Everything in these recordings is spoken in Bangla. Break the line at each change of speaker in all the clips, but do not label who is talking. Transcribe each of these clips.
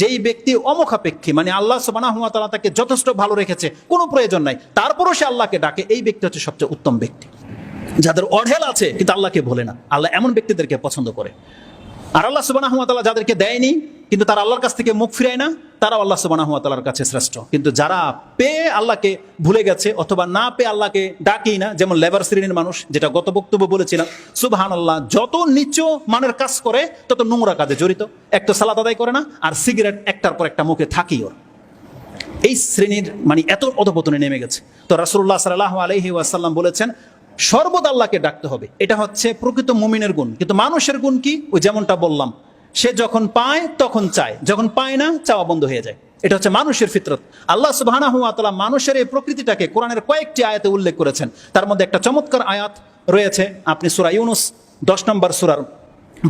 যেই ব্যক্তি অমুখাপেক্ষী, মানে আল্লাহ সুবহানাহু ওয়া তাআলা তাকে যথেষ্ট ভালো রেখেছে, কোনো প্রয়োজন নাই, তারপরও সে আল্লাহকে ডাকে, এই ব্যক্তি হচ্ছে সবচেয়ে উত্তম ব্যক্তি। যাদের অঢেল আছে কিন্তু আল্লাহকে ভোলে না, আল্লাহ এমন ব্যক্তিদেরকে পছন্দ করে। আর আল্লাহ সুবহানাহু ওয়া তাআলা যাদেরকে দেয়নি কিন্তু তারা আল্লাহর কাছ থেকে মুখ ফিরায় না, তারাও আল্লাহ সুবহানাহু ওয়া তাআলার কাছে শ্রেষ্ঠ। কিন্তু যারা পেয়ে আল্লাহকে ভুলে গেছে অথবা না পেয়ে আল্লাহকে ডাকেই না, যেমন লেবার শ্রেণীর মানুষ, যেটা গত বক্তব্য বলেছিলাম, সুবহানাল্লাহ, যত নিচু মানের কাজ করে তত নোংরা কাজে জড়িত। একটা সালাত আদায় করে না, আর সিগারেট একটার পর একটা মুখে থাকি ওর। এই শ্রেণীর মানে এত অধপতনে নেমে গেছে। তো রাসূলুল্লাহ সাল্লাল্লাহু আলাইহি ওয়াসাল্লাম বলেছেন সর্বদা আল্লাহকে ডাকতে হবে, এটা হচ্ছে প্রকৃত মুমিনের গুণ। কিন্তু মানুষের গুণ কি? ওই যেমনটা বললাম, সে যখন পায় তখন চায়, যখন পায় না চাওয়া বন্ধ হয়ে যায়। এটা হচ্ছে মানুষের ফিতরত। আল্লাহ সুবহানাহু ওয়া তাআলা মানুষের এই প্রকৃতিটাকে কোরআনের কয়েকটি আয়াতে উল্লেখ করেছেন। তার মধ্যে একটা চমৎকার আয়াত রয়েছে, আপনি সূরা ইউনূস 10 নম্বর সূরার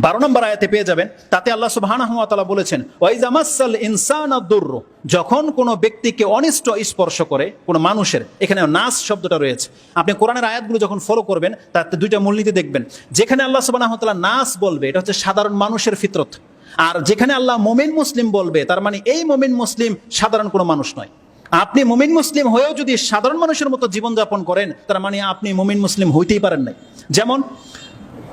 12 নম্বর আয়াতে পেয়ে যাবেন। তাতে আল্লাহ সুবহানাহু ওয়া তাআলা বলেছেন, ওয়াইজা মাসাল ইনসানা দুরর, যখন কোনো ব্যক্তিকে অনিষ্ট স্পর্শ করে, কোনো মানুষের, এখানে নাস শব্দটা রয়েছে। আপনি কোরআনের আয়াতগুলো যখন ফলো করবেন তাতে দুইটা মূলনীতি দেখবেন। যেখানে আল্লাহ সুবহানাহু ওয়া তাআলা নাস বলবে, এটা হচ্ছে সাধারণ মানুষের ফিতরত। আর যেখানে আল্লাহ মুমিন মুসলিম বলবে, তার মানে এই মুমিন মুসলিম সাধারণ কোনো মানুষ নয়। আপনি মুমিন মুসলিম হয়েও যদি সাধারণ মানুষের মতো জীবনযাপন করেন, তার মানে আপনি মুমিন মুসলিম হইতেই পারেন নাই। যেমন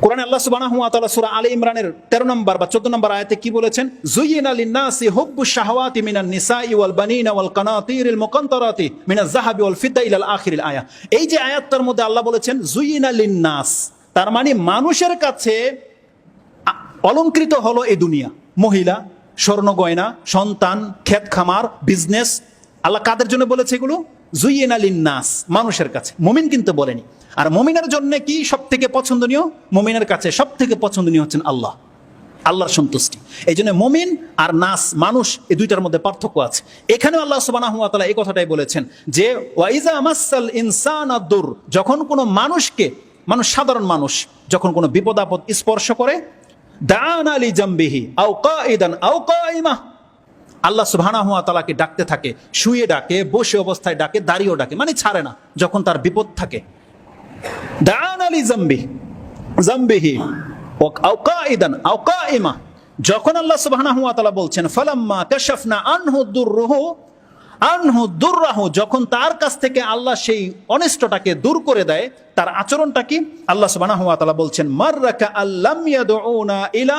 কোরআনে আল্লাহ সুবহানাহু ওয়া তাআলা সূরা আলে ইমরানের 13 নম্বর বা 14 নম্বর আয়াতে কি বলেছেন? যুয়িনা লিন-নাসি হুব্বুশ শাহাওয়াতি মিনান নিসাই ওয়াল বানিনা ওয়াল কানাতিরিল মুকান্তারাতি মিনাজ যাহাবি ওয়াল ফিদ্দা ইলাল আখিরিল আয়া। এই যে আয়াতটার মধ্যে আল্লাহ বলেছেন যুয়িনা লিন-নাস, তার মানে মানুষের কাছে অলংকৃত হলো এই দুনিয়া, মহিলা, স্বর্ণ গয়না, সন্তান, ক্ষেত খামার, বিজনেস। আল্লাহ কাদের জন্য বলেছে এগুলো? যুয়িনা লিন-নাস, মানুষের কাছে। মুমিন কিন্তু বলেনি। আর মুমিনের জন্য কি সবথেকে পছন্দনীয়? মুমিনের কাছে সবথেকে পছন্দনীয় হচ্ছেন আল্লাহ, আল্লাহর সন্তুষ্টি। এই জন্য মুমিন আর নাস, মানুষ, এই দুইটার মধ্যে পার্থক্য আছে। এখানেও আল্লাহ সুবহানাহু ওয়া তাআলা এই কথাটাই বলেছেন যে ওয়াইজা মাসাল ইনসানা দুর, যখন কোনো মানুষকে, মানুষ সাধারণ মানুষ যখন কোনো বিপদ আপদ স্পর্শ করে, দাআনা লি জামবিহি আও কাঈদান আও কাঈমা, আল্লাহ সুবহানাহু ওয়া তাআলাকে ডাকতে থাকে, শুয়ে ডাকে, বসে অবস্থায় ডাকে, দাঁড়িয়েও ডাকে, মানে ছাড়ে না যখন তার বিপদ থাকে। দাআনা লি জামবিহি আও কাঈদান আও কাঈমা, যখন আল্লাহ সুবহানাহু ওয়া তাআলা বলছেন ফালাম্মা কাশাফনা আনহু দুররাহু, যখন তার কাছ থেকে আল্লাহ সেই অনিষ্টটাকে দূর করে দেয়, তার আচরণটা কি? আল্লাহ সুবহানাহু ওয়া তাআলা বলছেন মাররাকা আল্লাম ইয়াদউনা ইলা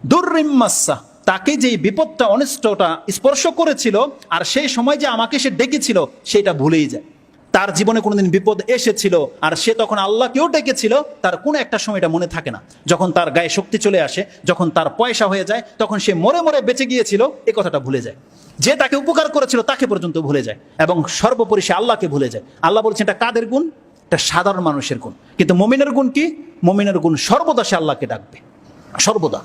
দুররিম মাসসা, তাকে যে বিপদটা, অনিষ্টটা স্পর্শ করেছিল, আর সেই সময় যে আমাকে সে ডেকেছিল সেটা ভুলেই যায়। তার জীবনে কোনোদিন বিপদ এসেছিল আর সে তখন আল্লাহকেও ডেকেছিল, তার কোনো একটা সময় এটা মনে থাকে না। যখন তার গায়ে শক্তি চলে আসে, যখন তার পয়সা হয়ে যায়, তখন সে মরে মরে বেঁচে গিয়েছিল এই কথাটা ভুলে যায়। যে তাকে উপকার করেছিল তাকে পর্যন্ত ভুলে যায়, এবং সর্বোপরি সে আল্লাহকে ভুলে যায়। আল্লাহ বলছেন এটা কাদের গুণ? এটা সাধারণ মানুষের গুণ। কিন্তু মুমিনের গুণ কি? মুমিনের গুণ সর্বদা সে আল্লাহকে ডাকবে, সর্বদা।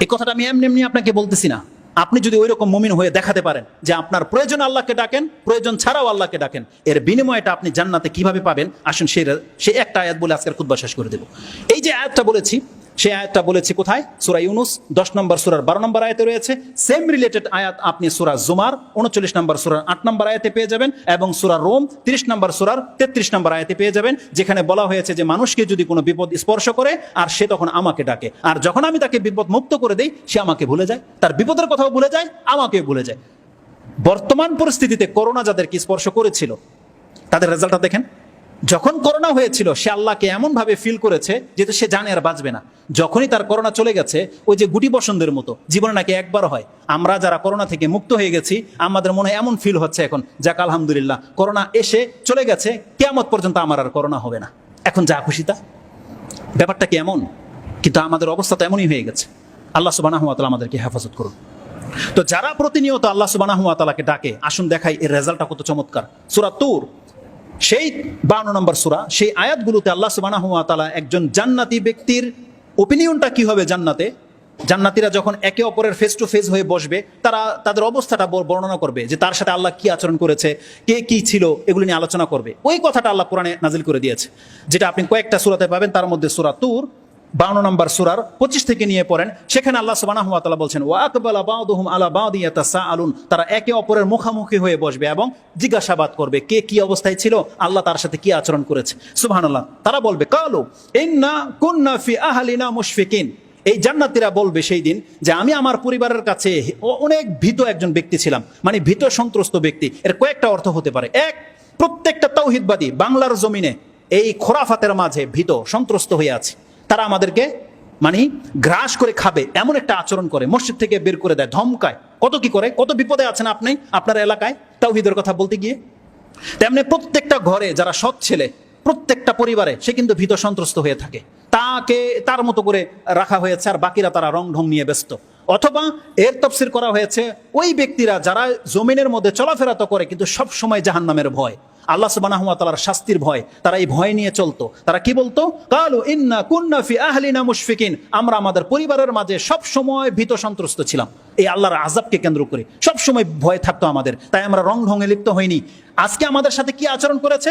এই কথাটা আমি এমনি এমনি আপনাকে বলতেছি না। আপনি যদি ওই রকম মুমিন হয়ে দেখাতে পারেন যে আপনার প্রয়োজন আল্লাহকে ডাকেন, প্রয়োজন ছাড়াও আল্লাহকে ডাকেন, এর বিনিময়টা আপনি জান্নাতে কিভাবে পাবেন, আসুন সেই একটা আয়াত বলে আজকের খুতবা শেষ করে দেব। এই যে আয়াতটা বলেছি, সেই আয়াতটা বলেছি কোথায়? সূরা ইউনূস 10 নম্বর সূরার 12 নম্বর আয়াতে রয়েছে। সেম রিলেটেড আয়াত আপনি সূরা জুমার 39 নম্বর সূরার 8 নম্বর আয়াতে পেয়ে যাবেন, এবং সূরা রোম 30 নম্বর সূরার 33 নম্বর আয়াতে পেয়ে যাবেন, যেখানে বলা হয়েছে যে মানুষকে যদি কোনো বিপদ স্পর্শ করে আর সে তখন আমাকে ডাকে, আর যখন আমি তাকে বিপদ মুক্ত করে দেই সে আমাকে ভুলে যায়, তার বিপদের কথাও ভুলে যায়, আমাকে ভুলে যায়। বর্তমান পরিস্থিতিতে করোনা যাদেরকে স্পর্শ করেছিল তাদের রেজাল্টটা দেখেন। যখন করোনা হয়েছিল সে আল্লাহকে এমন ভাবে ফিল করেছে যেহেতু সে জানে আর বাঁচবে না। যখনই তার করোনা চলে গেছে, ওই যে গুটি বসন্তের মতো জীবনে নাকি একবার হয়, আমরা যারা করোনা থেকে মুক্ত হয়ে গেছি আমাদের মনে এমন ফিল হচ্ছে এখন, যাক আলহামদুলিল্লাহ, করোনা এসে চলে গেছে, কিয়ামত পর্যন্ত আমার আর করোনা হবে না, এখন যা খুশি তা। ব্যাপারটা কি এমন? কিন্তু আমাদের অবস্থা তো এমনই হয়ে গেছে। আল্লাহ সুবহানাহু ওয়া তাআলা আমাদেরকে হেফাজত করুন। তো যারা প্রতিনিয়ত আল্লাহ সুবহানাহু ওয়া তাআলাকে ডাকে, আসুন দেখাই এর রেজাল্টটা কত চমৎকার। সূরা তুর সেই 52 নম্বর সূরা, সেই আয়াতগুলোতে আল্লাহ সুবহানাহু ওয়া তাআলা একজন জান্নাতি ব্যক্তির ওপিনিয়নটা কি হবে জান্নাতে, জান্নাতীরা যখন একে অপরের ফেস টু ফেস হয়ে বসবে, তারা তাদের অবস্থাটা বর্ণনা করবে যে তার সাথে আল্লাহ কি আচরণ করেছে, কে কি ছিল, এগুলো নিয়ে আলোচনা করবে। ওই কথাটা আল্লাহ কোরআনে নাজিল করে দিয়েছে, যেটা আপনি কয়েকটা সূরাতে পাবেন। তার মধ্যে সূরা তুর 52 নম্বর সূরার 25 থেকে নিয়ে পড়েন, সেখানে আল্লাহ সুবহানাহু ওয়া তাআলা বলছেন ওয়া আকবালা বা'দুহুম আলা বা'দি ইয়াতাসাআলুন, তারা একে অপরের মুখামুখি হয়ে বসবে এবং জিজ্ঞাসাবাদ করবে কে কি অবস্থায় ছিল, আল্লাহ তার সাথে কি আচরণ করেছে। সুবহানাল্লাহ। তারা বলবে কালু ইন্না কুন্না ফি আহলিনা মুশফিকিন, এই জান্নাতীরা বলবে সেই দিন যে আমি আমার পরিবারের কাছে অনেক ভীত একজন ব্যক্তি ছিলাম। মানে ভীত সন্ত্রস্ত ব্যক্তি, এর কয়েকটা অর্থ হতে পারে। এক, প্রত্যেকটা তাওহীদবাদী বাংলার জমিনে এই খোরাফাতের মাঝে ভীত সন্ত্রস্ত হয়ে আছে। তারা আমাদেরকে মানে গ্রাস করে খাবে এমন একটা আচরণ করে, মসজিদ থেকে বের করে দেয়, ধমকায়, কত কি করে, কত বিপদে আছেন আপনি আপনার এলাকায় তাওহীদের কথা বলতে গিয়ে। তেমনি প্রত্যেকটা ঘরে যারা সৎ ছেলে, প্রত্যেকটা পরিবারে সে কিন্তু ভীত সন্ত্রস্ত হয়ে থাকে, তাকে তার মতো করে রাখা হয়েছে, আর বাকিরা তারা রং ঢং নিয়ে ব্যস্ত। অথবা এর তাফসীর করা হয়েছে ওই ব্যক্তিরা যারা জমিনের মধ্যে চলাফেরা তো করে কিন্তু সব সময় জাহান্নামের ভয়, আল্লাহ সুবহানাহু ওয়া তাআলার শাস্তির ভয়, তারা এই ভয় নিয়ে চলতো। তারা কি বলতো? কালু ইন্না কুন্না ফি আহলিনা মুশফিকিন, আমরা আমাদের পরিবারের মাঝে সব সময় ভীত সন্ত্রস্ত ছিলাম, এই আল্লাহর আযাবকে কেন্দ্র করে সব সময় ভয় থাকতো আমাদের, তাই আমরা রং ঢঙে লিপ্ত হইনি। আজকে আমাদের সাথে কি আচরণ করেছে?